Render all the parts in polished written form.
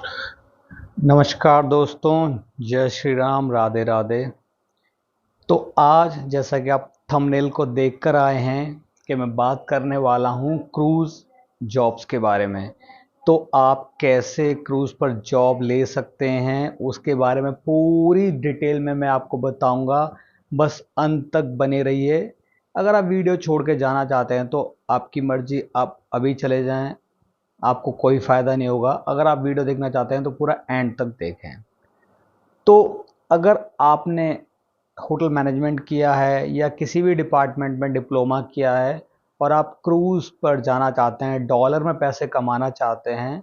नमस्कार दोस्तों, जय श्री राम, राधे राधे। तो आज जैसा कि आप थंबनेल को देखकर आए हैं कि मैं बात करने वाला हूं क्रूज़ जॉब्स के बारे में। तो आप कैसे क्रूज़ पर जॉब ले सकते हैं उसके बारे में पूरी डिटेल में मैं आपको बताऊंगा। बस अंत तक बने रहिए। अगर आप वीडियो छोड़ के जाना चाहते हैं तो आपकी मर्जी, आप अभी चले जाएं, आपको कोई फ़ायदा नहीं होगा। अगर आप वीडियो देखना चाहते हैं तो पूरा एंड तक देखें। तो अगर आपने होटल मैनेजमेंट किया है या किसी भी डिपार्टमेंट में डिप्लोमा किया है और आप क्रूज़ पर जाना चाहते हैं, डॉलर में पैसे कमाना चाहते हैं,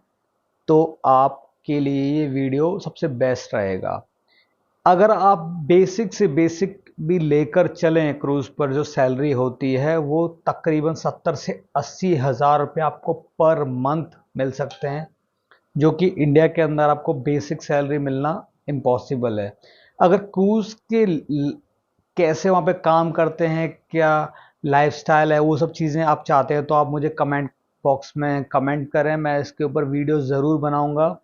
तो आपके लिए ये वीडियो सबसे बेस्ट रहेगा। अगर आप बेसिक से बेसिक भी लेकर चलें, क्रूज़ पर जो सैलरी होती है वो तकरीबन 70 से 80 हज़ार रुपये आपको पर मंथ मिल सकते हैं, जो कि इंडिया के अंदर आपको बेसिक सैलरी मिलना इम्पॉसिबल है। अगर क्रूज़ के कैसे वहाँ पे काम करते हैं, क्या लाइफस्टाइल है, वो सब चीज़ें आप चाहते हैं तो आप मुझे कमेंट बॉक्स में कमेंट करें, मैं इसके ऊपर वीडियो ज़रूर बनाऊंगा।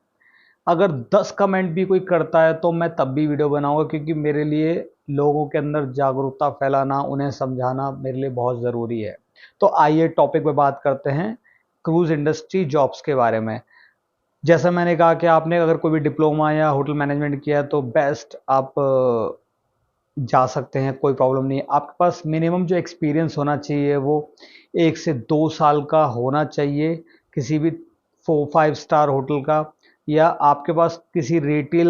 अगर 10 कमेंट भी कोई करता है तो मैं तब भी वीडियो बनाऊंगा, क्योंकि मेरे लिए लोगों के अंदर जागरूकता फैलाना, उन्हें समझाना मेरे लिए बहुत ज़रूरी है। तो आइए टॉपिक पे बात करते हैं, क्रूज़ इंडस्ट्री जॉब्स के बारे में। जैसा मैंने कहा कि आपने अगर कोई भी डिप्लोमा या होटल मैनेजमेंट किया है तो बेस्ट आप जा सकते हैं, कोई प्रॉब्लम नहीं है। आपके पास मिनिमम जो एक्सपीरियंस होना चाहिए वो 1 से 2 साल का होना चाहिए, किसी भी 4-5 स्टार होटल का। या आपके पास किसी रिटेल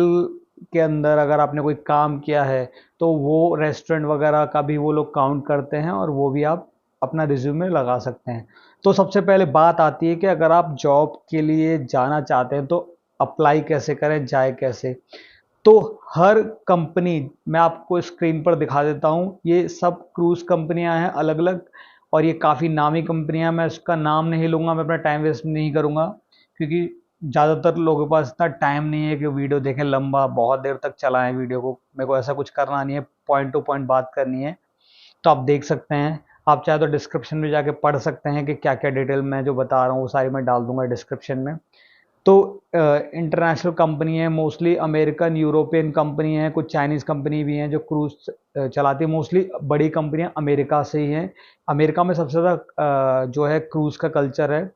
के अंदर अगर आपने कोई काम किया है तो वो रेस्टोरेंट वगैरह का भी वो लोग काउंट करते हैं और वो भी आप अपना रिज्यूमे लगा सकते हैं। तो सबसे पहले बात आती है कि अगर आप जॉब के लिए जाना चाहते हैं तो अप्लाई कैसे करें, जाए कैसे। तो हर कंपनी, मैं आपको स्क्रीन पर दिखा देता हूँ, ये सब क्रूज कंपनियां हैं अलग अलग, और ये काफ़ी नामी कंपनियां। मैं इसका नाम नहीं लूँगा, मैं अपना टाइम वेस्ट नहीं करूँगा, क्योंकि ज़्यादातर लोगों के पास इतना टाइम नहीं है कि वीडियो देखें लंबा, बहुत देर तक चलाएं वीडियो को। मेरे को ऐसा कुछ करना नहीं है, पॉइंट टू पॉइंट बात करनी है। तो आप देख सकते हैं, आप चाहे तो डिस्क्रिप्शन में जाके पढ़ सकते हैं कि क्या क्या डिटेल मैं जो बता रहा हूँ वो सारी मैं डाल दूंगा डिस्क्रिप्शन में। तो इंटरनेशनल कंपनी है, मोस्टली अमेरिकन यूरोपियन कंपनी है, कुछ चाइनीज़ कंपनी भी हैं जो क्रूज चलाती है। मोस्टली बड़ी कंपनियां अमेरिका से ही हैं। अमेरिका में सबसे ज़्यादा जो है क्रूज़ का कल्चर है,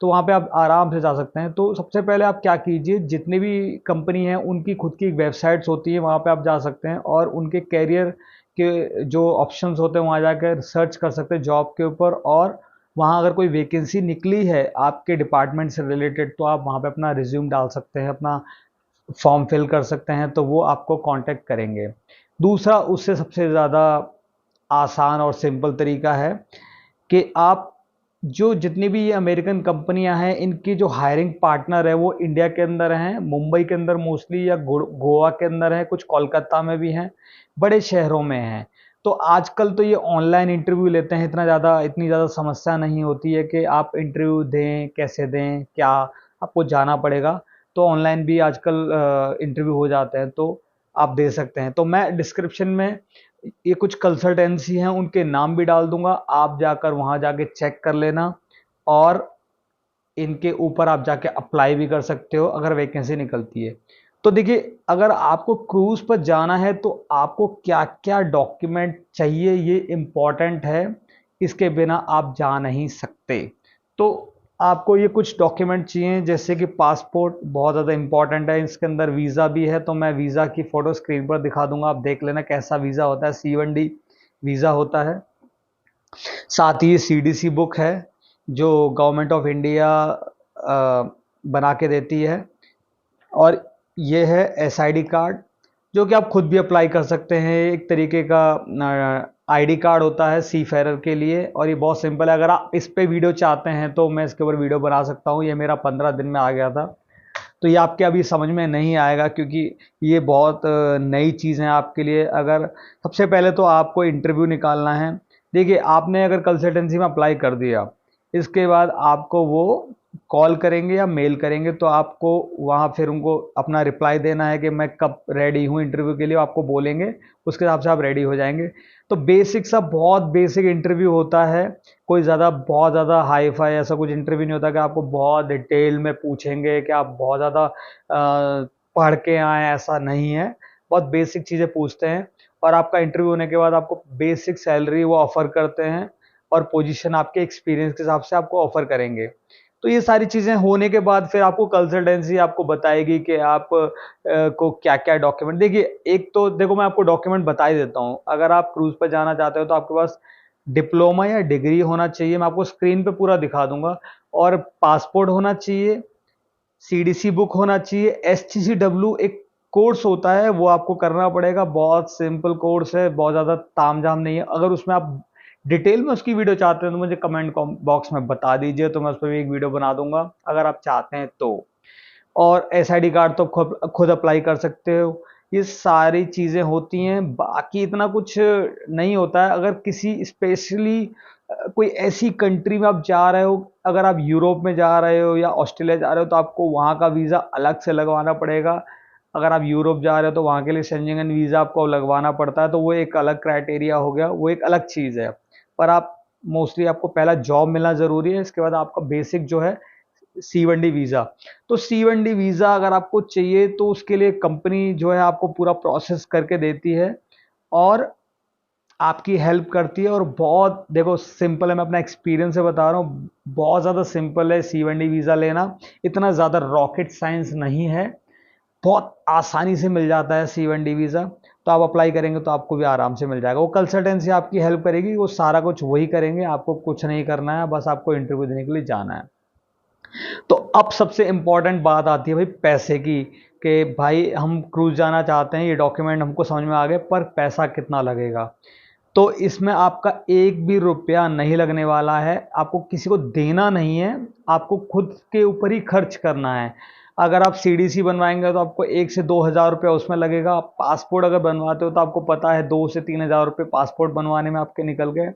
तो वहाँ पे आप आराम से जा सकते हैं। तो सबसे पहले आप क्या कीजिए, जितनी भी कंपनी हैं उनकी खुद की वेबसाइट्स होती है, वहाँ पे आप जा सकते हैं और उनके कैरियर के जो ऑप्शंस होते हैं वहाँ जाकर सर्च कर सकते हैं जॉब के ऊपर। और वहाँ अगर कोई वैकेंसी निकली है आपके डिपार्टमेंट से रिलेटेड तो आप वहाँ पे अपना रिज्यूम डाल सकते हैं, अपना फॉर्म फिल कर सकते हैं, तो वो आपको कांटेक्ट करेंगे। दूसरा, उससे सबसे ज़्यादा आसान और सिंपल तरीका है कि आप जो जितनी भी ये अमेरिकन कंपनियां हैं इनकी जो हायरिंग पार्टनर है वो इंडिया के अंदर हैं, मुंबई के अंदर मोस्टली, या गोवा के अंदर है, कुछ कोलकाता में भी हैं, बड़े शहरों में हैं। तो आजकल तो ये ऑनलाइन इंटरव्यू लेते हैं, इतनी ज़्यादा समस्या नहीं होती है कि आप इंटरव्यू दें, कैसे दें, क्या आपको जाना पड़ेगा। तो ऑनलाइन भी आजकल इंटरव्यू हो जाते हैं, तो आप दे सकते हैं। तो मैं डिस्क्रिप्शन में ये कुछ कंसल्टेंसी हैं उनके नाम भी डाल दूंगा, आप जाकर वहां जाके चेक कर लेना, और इनके ऊपर आप जाके अप्लाई भी कर सकते हो अगर वैकेंसी निकलती है। तो देखिए, अगर आपको क्रूज पर जाना है तो आपको क्या क्या डॉक्यूमेंट चाहिए ये इम्पॉर्टेंट है, इसके बिना आप जा नहीं सकते। तो आपको ये कुछ डॉक्यूमेंट चाहिए, जैसे कि पासपोर्ट बहुत ज़्यादा इंपॉर्टेंट है, इसके अंदर वीज़ा भी है, तो मैं वीज़ा की फ़ोटो स्क्रीन पर दिखा दूंगा, आप देख लेना कैसा वीज़ा होता है। C1D वीज़ा होता है। साथ ही CDC बुक है जो गवर्नमेंट ऑफ इंडिया बना के देती है। और ये है SID कार्ड, जो कि आप खुद भी अप्लाई कर सकते हैं, एक तरीके का ID कार्ड होता है सी फेरर के लिए, और ये बहुत सिंपल है। अगर आप इस पे वीडियो चाहते हैं तो मैं इसके ऊपर वीडियो बना सकता हूँ, ये मेरा 15 दिन में आ गया था। तो ये आपके अभी समझ में नहीं आएगा, क्योंकि ये बहुत नई चीज़ है आपके लिए। अगर सबसे पहले तो आपको इंटरव्यू निकालना है। देखिए, आपने अगर कंसल्टेंसी में अप्लाई कर दिया, इसके बाद आपको वो कॉल करेंगे या मेल करेंगे, तो आपको वहाँ फिर उनको अपना रिप्लाई देना है कि मैं कब रेडी हूँ इंटरव्यू के लिए, आपको बोलेंगे, उसके हिसाब से आप रेडी हो जाएंगे। तो बेसिक सा बहुत बेसिक इंटरव्यू होता है, कोई ज़्यादा बहुत ज़्यादा हाई फाई ऐसा कुछ इंटरव्यू नहीं होता कि आपको बहुत डिटेल में पूछेंगे कि आप बहुत ज़्यादा पढ़ के आए, ऐसा नहीं है। बहुत बेसिक चीज़ें पूछते हैं और आपका इंटरव्यू होने के बाद आपको बेसिक सैलरी वो ऑफ़र करते हैं और पोजीशन आपके एक्सपीरियंस के हिसाब से आपको ऑफ़र करेंगे। तो ये सारी चीज़ें होने के बाद फिर आपको कंसल्टेंसी आपको बताएगी कि आप को क्या-क्या डॉक्यूमेंट, देखिए एक तो देखो मैं आपको डॉक्यूमेंट बता ही देता हूँ। अगर आप क्रूज़ पर जाना चाहते हो तो आपके पास डिप्लोमा या डिग्री होना चाहिए, मैं आपको स्क्रीन पे पूरा दिखा दूँगा, और पासपोर्ट होना चाहिए, सीडीसी बुक होना चाहिए, एसटीसीडब्ल्यू एक कोर्स होता है वो आपको करना पड़ेगा, बहुत सिंपल कोर्स है, बहुत ज़्यादा तामझाम नहीं है। अगर उसमें आप डिटेल में उसकी वीडियो चाहते हैं तो मुझे कमेंट बॉक्स में बता दीजिए, तो मैं उस पर भी एक वीडियो बना दूंगा अगर आप चाहते हैं तो। और एसआईडी कार्ड तो खुद अप्लाई कर सकते हो। ये सारी चीज़ें होती हैं, बाकी इतना कुछ नहीं होता है। अगर किसी स्पेशली कोई ऐसी कंट्री में आप जा रहे हो, अगर आप यूरोप में जा रहे हो या ऑस्ट्रेलिया जा रहे हो तो आपको वहाँ का वीज़ा अलग से लगवाना पड़ेगा। अगर आप यूरोप जा रहे हो तो वहाँ के लिए शेंजन वीज़ा आपको लगवाना पड़ता है, तो वो एक अलग क्राइटेरिया हो गया, वो एक अलग चीज़ है। पर आप मोस्टली आपको पहला जॉब मिलना ज़रूरी है, इसके बाद आपका बेसिक जो है C1D वीज़ा। तो C1D वीज़ा अगर आपको चाहिए तो उसके लिए कंपनी जो है आपको पूरा प्रोसेस करके देती है और आपकी हेल्प करती है, और बहुत देखो सिंपल है, मैं अपना एक्सपीरियंस से बता रहा हूँ, बहुत ज़्यादा सिंपल है C1D वीज़ा लेना, इतना ज़्यादा रॉकेट साइंस नहीं है, बहुत आसानी से मिल जाता है C1D वीज़ा। तो आप अप्लाई करेंगे तो आपको भी आराम से मिल जाएगा, वो कंसल्टेंसी आपकी हेल्प करेगी, वो सारा कुछ वही करेंगे, आपको कुछ नहीं करना है, बस आपको इंटरव्यू देने के लिए जाना है। तो अब सबसे इंपॉर्टेंट बात आती है भाई पैसे की, कि भाई हम क्रूज जाना चाहते हैं, ये डॉक्यूमेंट हमको समझ में आ गए, पर पैसा कितना लगेगा। तो इसमें आपका एक भी रुपया नहीं लगने वाला है, आपको किसी को देना नहीं है, आपको खुद के ऊपर ही खर्च करना है। अगर आप सीडीसी बनवाएंगे तो आपको 1 से 2 हज़ार रुपया उसमें लगेगा। पासपोर्ट अगर बनवाते हो तो आपको पता है 2 से 3 हज़ार रुपये पासपोर्ट बनवाने में आपके निकल गए।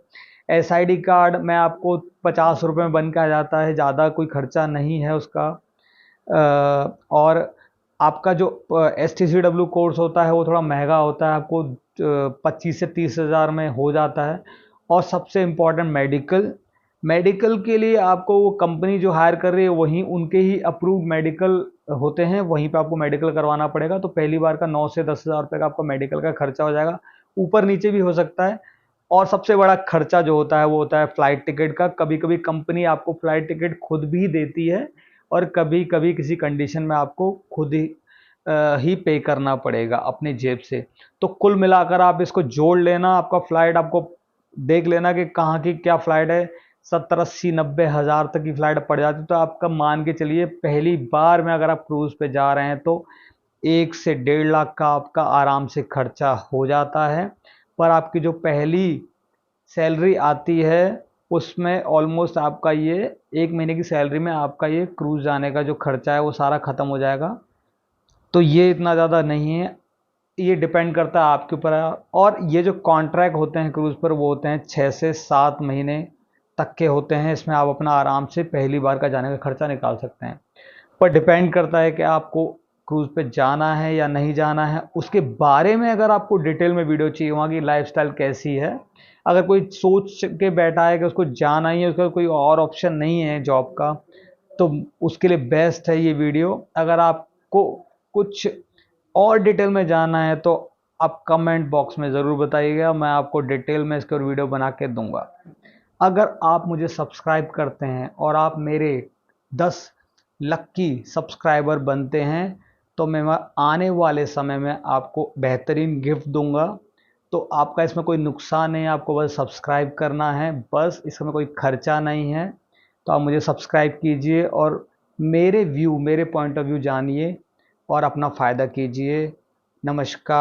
एसआईडी कार्ड में आपको 50 रुपये में बन के आ जाता है, ज़्यादा कोई खर्चा नहीं है उसका। और आपका जो STCW कोर्स होता है वो थोड़ा महंगा होता है, आपको 25 से 30 हज़ार में हो जाता है। और सबसे इम्पोर्टेंट मेडिकल, मेडिकल के लिए आपको वो कंपनी जो हायर कर रही है वहीं उनके ही अप्रूव्ड मेडिकल होते हैं, वहीं पे आपको मेडिकल करवाना पड़ेगा। तो पहली बार का 9 से 10 हज़ार रुपये का आपका मेडिकल का खर्चा हो जाएगा, ऊपर नीचे भी हो सकता है। और सबसे बड़ा खर्चा जो होता है वो होता है फ़्लाइट टिकट का। कभी कभी कंपनी आपको फ़्लाइट टिकट खुद भी देती है और कभी कभी किसी कंडीशन में आपको खुद ही पे करना पड़ेगा अपनी जेब से। तो कुल मिलाकर आप इसको जोड़ लेना, आपका फ़्लाइट आपको देख लेना कि कहाँ की क्या फ़्लाइट है, 70, 80, 90 हज़ार तक की फ़्लाइट पड़ जाती है। तो आपका मान के चलिए पहली बार में अगर आप क्रूज़ पे जा रहे हैं तो 1 से 1.5 लाख का आपका आराम से खर्चा हो जाता है। पर आपकी जो पहली सैलरी आती है उसमें ऑलमोस्ट आपका ये 1 महीने की सैलरी में आपका ये क्रूज़ जाने का जो खर्चा है वो सारा ख़त्म हो जाएगा। तो ये इतना ज़्यादा नहीं है, ये डिपेंड करता है आपके ऊपर। और ये जो कॉन्ट्रैक्ट होते हैं क्रूज़ पर वो होते हैं 6 से 7 महीने तक के होते हैं, इसमें आप अपना आराम से पहली बार का जाने का खर्चा निकाल सकते हैं। पर डिपेंड करता है कि आपको क्रूज़ पे जाना है या नहीं जाना है, उसके बारे में अगर आपको डिटेल में वीडियो चाहिए, वहाँ की लाइफस्टाइल कैसी है, अगर कोई सोच के बैठा है कि उसको जाना ही है, उसका कोई और ऑप्शन नहीं है जॉब का, तो उसके लिए बेस्ट है ये वीडियो। अगर आपको कुछ और डिटेल में जानना है तो आप कमेंट बॉक्स में ज़रूर बताइएगा, मैं आपको डिटेल में इसके और वीडियो बना के दूंगा। अगर आप मुझे सब्सक्राइब करते हैं और आप मेरे 10 लक्की सब्सक्राइबर बनते हैं तो मैं आने वाले समय में आपको बेहतरीन गिफ्ट दूंगा। तो आपका इसमें कोई नुकसान नहीं है, आपको बस सब्सक्राइब करना है, बस इसमें कोई खर्चा नहीं है। तो आप मुझे सब्सक्राइब कीजिए और मेरे पॉइंट ऑफ व्यू जानिए और अपना फ़ायदा कीजिए। नमस्कार।